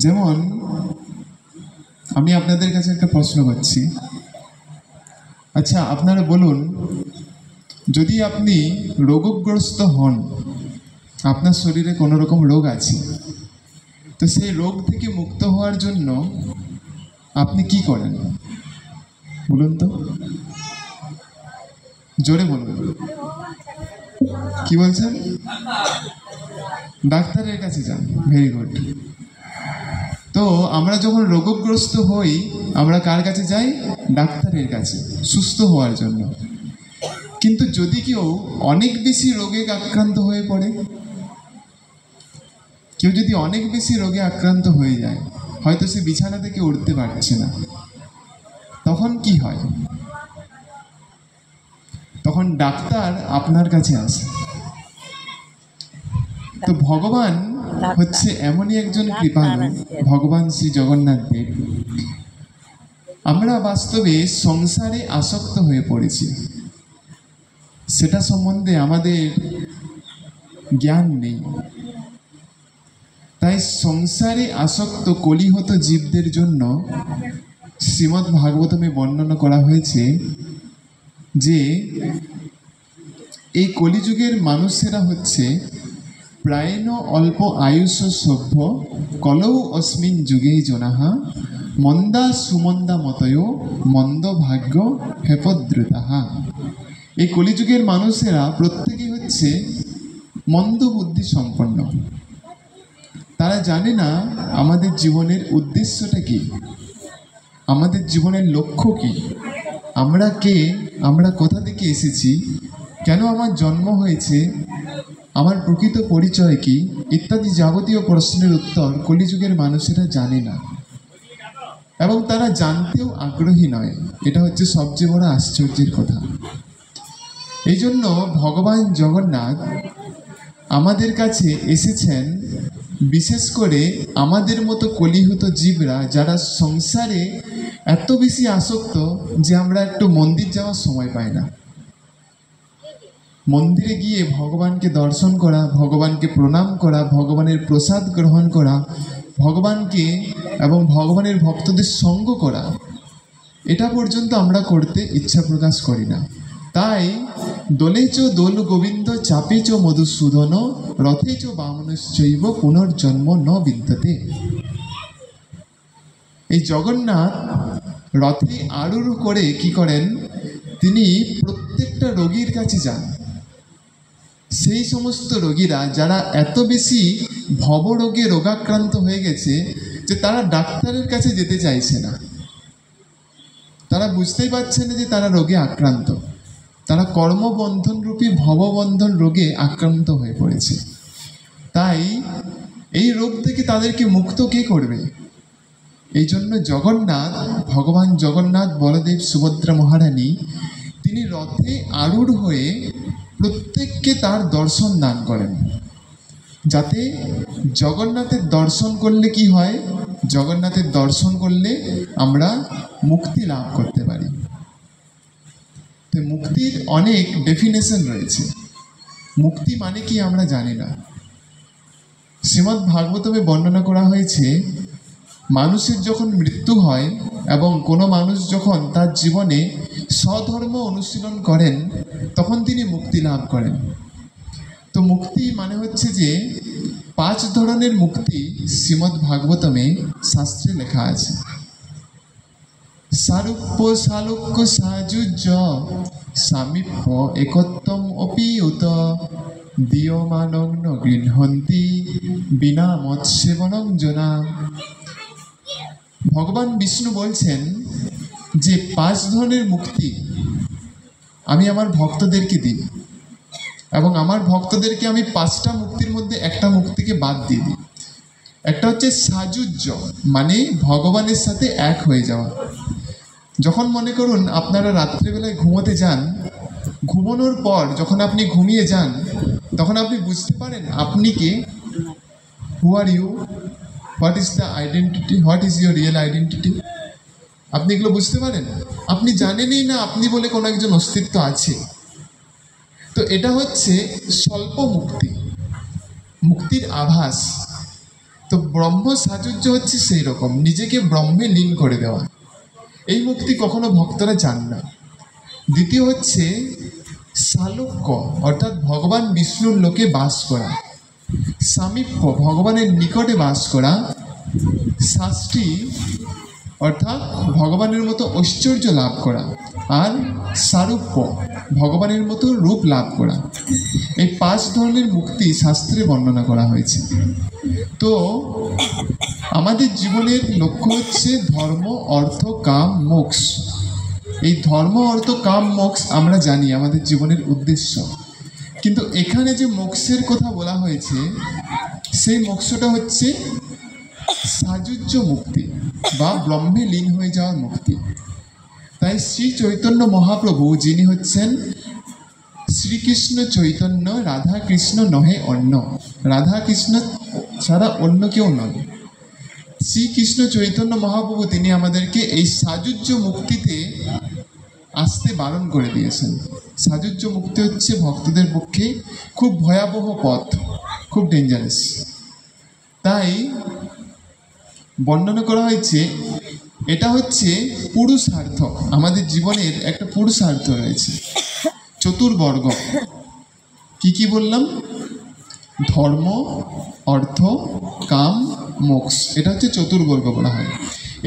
যেমন আমি আপনাদের কাছে একটা প্রশ্ন করছি, আচ্ছা আপনারা বলুন, যদি আপনি রোগগ্রস্ত হন, আপনার শরীরে কোনো রকম রোগ আছে, তো সেই রোগ থেকে মুক্ত হওয়ার জন্য আপনি কি করেন বলুন তো, জোরে বলুন। কি বলছেন? ডাক্তারের কাছে যান। Very good. তো আমরা যখন রোগগ্রস্ত হই, আমরা কার কাছে যাই? ডাক্তারের কাছে, সুস্থ হওয়ার জন্য। কিন্তু যদি কেউ অনেক বেশি রোগে আক্রান্ত হয়ে পড়ে, কেউ যদি অনেক বেশি রোগে আক্রান্ত হয়ে যায়, হয়তো সে বিছানা থেকে উঠতে পারছে না, তখন কি হয়? তখন ডাক্তার আপনার কাছে আসে। তো ভগবান হচ্ছে এমনই একজন কৃপালু, ভগবান শ্রী জগন্নাথ দেব। আমরা বাস্তবে সংসারে আসক্ত হয়ে পড়েছি, সেটা সম্বন্ধে আমাদের জ্ঞান নেই। তাই সংসারে আসক্ত কলিহত জীবদের জন্য শ্রীমদ্ ভাগবতমে বর্ণনা করা হয়েছে যে এই কলিযুগের মানুষেরা হচ্ছে প্রায়ণ অল্প আয়ুষ সভ্য কলৌ অস্মিন যুগে জনাহা মন্দা সুমন্দা মতয় মন্দ ভাগ্য হেপদ্রুতাহা। এই কলিযুগের মানুষেরা প্রত্যেকেই হচ্ছে মন্দ বুদ্ধি সম্পন্ন। তারা জানে না আমাদের জীবনের উদ্দেশ্যটা কি, আমাদের জীবনের লক্ষ্য কি, আমরা কে, আমরা কোথা থেকে এসেছি, কেন আমার জন্ম হয়েছে, আমার প্রকৃত পরিচয় কি, ইত্যাদি যাবতীয় প্রশ্নের উত্তর কলিযুগের মানুষেরা জানে না, এবং তারা জানতেও আগ্রহী নয়। এটা হচ্ছে সবচেয়ে বড় আশ্চর্যের কথা। এই জন্য ভগবান জগন্নাথ আমাদের কাছে এসেছেন, বিশেষ করে আমাদের মতো কলিহত জীবরা যারা সংসারে এত বেশি আসক্ত যে আমরা একটু মন্দির যাওয়ার সময় পাই না। মন্দিরে গিয়ে ভগবানকে দর্শন করা, ভগবানকে প্রণাম করা, ভগবানের প্রসাদ গ্রহণ করা, ভগবানকে এবং ভগবানের ভক্তদের সঙ্গ করা, এটা পর্যন্ত আমরা করতে ইচ্ছা প্রকাশ করি না। তাই দোলেচ দোল গোবিন্দ চাপেচ মধুসূদন রথেচ বামনশ্চৈব পুনর্জন্ম ন বিদ্যতে। এই জগন্নাথ রথে আরূঢ় করে কি করেন? তিনি প্রত্যেকটা রোগীর কাছে যান। সেই সমস্ত রোগীরা যারা এত বেশি ভবরোগে রোগাক্রান্ত হয়ে গেছে যে তারা ডাক্তারের কাছে যেতে চাইছে না, তারা বুঝতেই পারছে না যে তারা রোগে আক্রান্ত, তারা কর্মবন্ধন রূপী ভববন্ধন রোগে আক্রান্ত হয়ে পড়েছে। তাই এই রোগ থেকে তাদেরকে মুক্ত কে করবে? এই জন্য জগন্নাথ, ভগবান জগন্নাথ, বলদেব, সুভদ্রা মহারানী, তিনি রথে আরূঢ় হয়ে প্রত্যেককে তার দর্শন দান করেন, যাতে জগন্নাথের দর্শন করলে কি হয়? জগন্নাথের দর্শন করলে আমরা মুক্তি লাভ করতে পারি। তো মুক্তির অনেক ডেফিনেশন রয়েছে। মুক্তি মানে কি আমরা জানি না। শ্রীমদ্ ভাগবতমে বর্ণনা করা হয়েছে, মানুষের যখন মৃত্যু হয় এবং কোনো মানুষ যখন তার জীবনে স্বধর্ম অনুশীলন করেন, তখন তিনি মুক্তি লাভ করেন। তো মুক্তি মানে হচ্ছে যে 5 ধরনের মুক্তি শ্রীমদ্ ভাগবতমে শাস্ত্রে লেখা আছে। সারূপ্য সালোক্য সাযুজ্য সামীপ্য একত্বম অপিউত দীয়মানং ন গৃহন্তি বিনা মৎসেবনং জনা। ভগবান বিষ্ণু বলছেন যে 5 ধরনের মুক্তি আমি আমার ভক্তদেরকে দিই, এবং আমার ভক্তদেরকে আমি 5টা মুক্তির মধ্যে একটা মুক্তিকে বাদ দিয়ে দিই। একটা হচ্ছে সাযুজ্য, মানে ভগবানের সাথে এক হয়ে যাওয়া। যখন মনে করুন আপনারা রাত্রিবেলায় ঘুমোতে যান, ঘুমানোর পর যখন আপনি ঘুমিয়ে যান, তখন আপনি বুঝতে পারেন আপনি কে, who are you, what is the identity, what is your real identity. আপনি এগুলো বুঝতে পারেন? আপনি জানেনই না আপনি বলে কোনো একজন অস্তিত্ব আছে। তো এটা হচ্ছে স্বল্প মুক্তি, মুক্তির আভাস। তো ব্রহ্ম সাযুজ্য হচ্ছে সেই রকম, নিজেকে ব্রহ্মে লীন করে দেওয়া। এই মুক্তি কখনো ভক্তরা চান না। দ্বিতীয় হচ্ছে সালোক্য, অর্থাৎ ভগবান বিষ্ণুর লোকে বাস করা। সামীপ্য, ভগবানের নিকটে বাস করা। শাস্তি, অর্থাৎ ভগবানের মতো ঐশ্বর্য লাভ করা। আর সারূপ্য, ভগবানের মতো রূপ লাভ করা। এই 5 ধরনের মুক্তি শাস্ত্রে বর্ণনা করা হয়েছে। তো আমাদের জীবনের লক্ষ্য হচ্ছে ধর্ম, অর্থ, কাম, মোক্ষ। এই ধর্ম, অর্থ, কাম, মোক্ষ আমরা জানি আমাদের জীবনের উদ্দেশ্য। কিন্তু এখানে যে মোক্ষের কথা বলা হয়েছে, সেই মোক্ষটা হচ্ছে সাযুজ্য মুক্তি বা ব্রহ্মে লীন হয়ে যাওয়ার মুক্তি। তাই শ্রী চৈতন্য মহাপ্রভু, যিনি হচ্ছেন শ্রীকৃষ্ণ চৈতন্য, রাধা কৃষ্ণ নহে অন্য, রাধা কৃষ্ণ ছাড়া অন্য কেউ নয়, শ্রীকৃষ্ণ চৈতন্য মহাপ্রভু তিনি আমাদেরকে এই সাযুজ্য মুক্তিতে আসতে বারণ করে দিয়েছেন। সাযুজ্য মুক্তি হচ্ছে ভক্তদের পক্ষে খুব ভয়াবহ পথ, খুব ডেঞ্জারাস। তাই বর্ণনা করা হয়েছে এটা হচ্ছে পুরুষার্থ, আমাদের জীবনের একটা পুরুষার্থ রয়েছে। চতুর্বর্গ কি কি বললাম? ধর্ম, অর্থ, কাম, মোক্ষ, এটা হচ্ছে চতুর্বর্গ বলা হয়।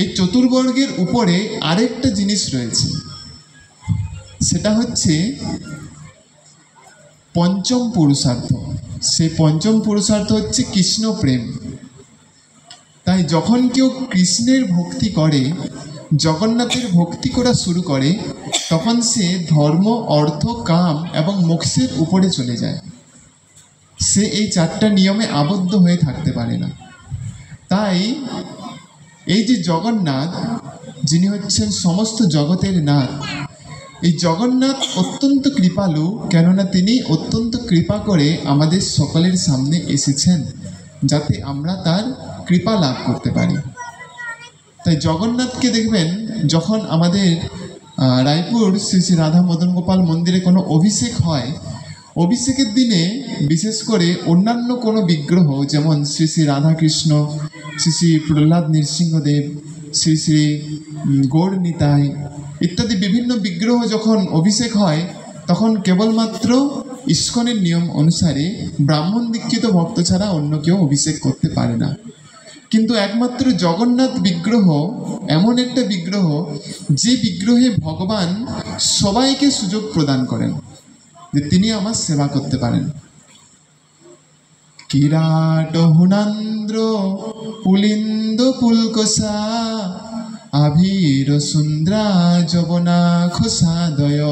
এই চতুর্বর্গের উপরে আরেকটা জিনিস রয়েছে, সেটা হচ্ছে পঞ্চম পুরুষার্থ। সেই পঞ্চম পুরুষার্থ হচ্ছে কৃষ্ণ প্রেম। তাই যখন কেউ কৃষ্ণের ভক্তি করে, জগন্নাথের ভক্তি করা শুরু করে, তখন সে ধর্ম, অর্থ, কাম এবং মোক্ষের উপরে চলে যায়। সে এই 4টা নিয়মে আবদ্ধ হয়ে থাকতে পারে না। তাই এই যে জগন্নাথ, যিনি হচ্ছেন সমস্ত জগতের নাথ, এই জগন্নাথ অত্যন্ত কৃপালু, কেননা তিনি অত্যন্ত কৃপা করে আমাদের সকলের সামনে এসেছেন যাতে আমরা তার কৃপা লাভ করতে পারি। তাই জগন্নাথকে দেখবেন, যখন আমাদের রায়পুর শ্রী শ্রী রাধা মদন গোপাল মন্দিরে কোনো অভিষেক হয়, অভিষেকের দিনে বিশেষ করে অন্যান্য কোনো বিগ্রহ, যেমন শ্রী শ্রী রাধাকৃষ্ণ, শ্রী শ্রী প্রহ্লাদ নৃসিংহদেব, শ্রী শ্রী গৌর নিতাই ইত্যাদি বিভিন্ন বিগ্রহ যখন অভিষেক হয়, তখন কেবলমাত্র ইস্কনের নিয়ম অনুসারে ব্রাহ্মণ দীক্ষিত ভক্ত ছাড়া অন্য কেউ অভিষেক করতে পারে না। কিন্তু একমাত্র জগন্নাথ বিগ্রহ এমন একটা বিগ্রহ, যে বিগ্রহে ভগবান সবাইকে সুযোগ প্রদান করেন যে তিনি আমার সেবা করতে পারেন। কিরাট হুনান্দ্র পুলিন্দ পুলকসা আভীর সুন্দ্রা যবনা খোসাদয়,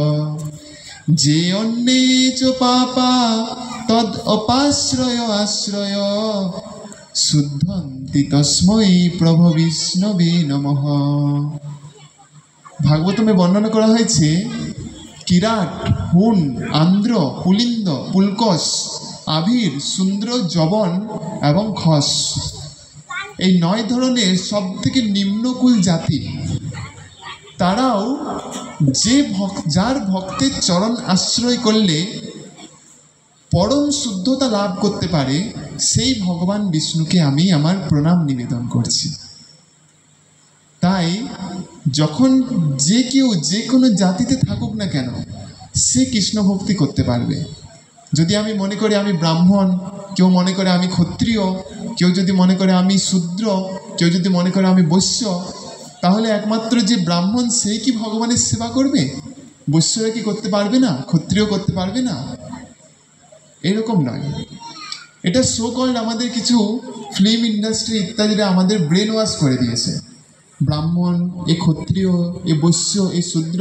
যে অন্যে চ পাপা তদ অপাশ্রয় আশ্রয়, শুদ্ধন্তি তস্মৈ প্রভু বিষ্ণবে নমঃ। ভাগবতমে বর্ণনা করা হয়েছে কিরাট, হুন, আন্দ্র, পুলিন্দ, পুলকস, আবির, সুন্দ্র, যবন এবং খস, এই 9 ধরনের সব থেকে নিম্নকুল জাতি, তারাও যার ভক্তের চরণ আশ্রয় করলে পরম শুদ্ধতা লাভ করতে পারে, সেই ভগবান বিষ্ণুকে আমি আমার প্রণাম নিবেদন করছি। তাই যখন যে কেউ যে কোনো জাতিতে থাকুক না কেন, সে কৃষ্ণ ভক্তি করতে পারবে। যদি আমি মনে করি আমি ব্রাহ্মণ, কেউ মনে করে আমি ক্ষত্রিয়, কেউ যদি মনে করে আমি শূদ্র, কেউ যদি মনে করে আমি বৈশ্য, তাহলে একমাত্র যে ব্রাহ্মণ সেই কি ভগবানের সেবা করবে? বৈশ্যরা কি করতে পারবে না? ক্ষত্রিয় করতে পারবে না? এরকম নয়। এটা সো কল্ড আমাদের কিছু ফিল্ম ইন্ডাস্ট্রি ইত্যাদিরা আমাদের ব্রেন ওয়াশ করে দিয়েছে। ব্রাহ্মণ, এ ক্ষত্রিয়, এ বৈশ্য, এ শূদ্র,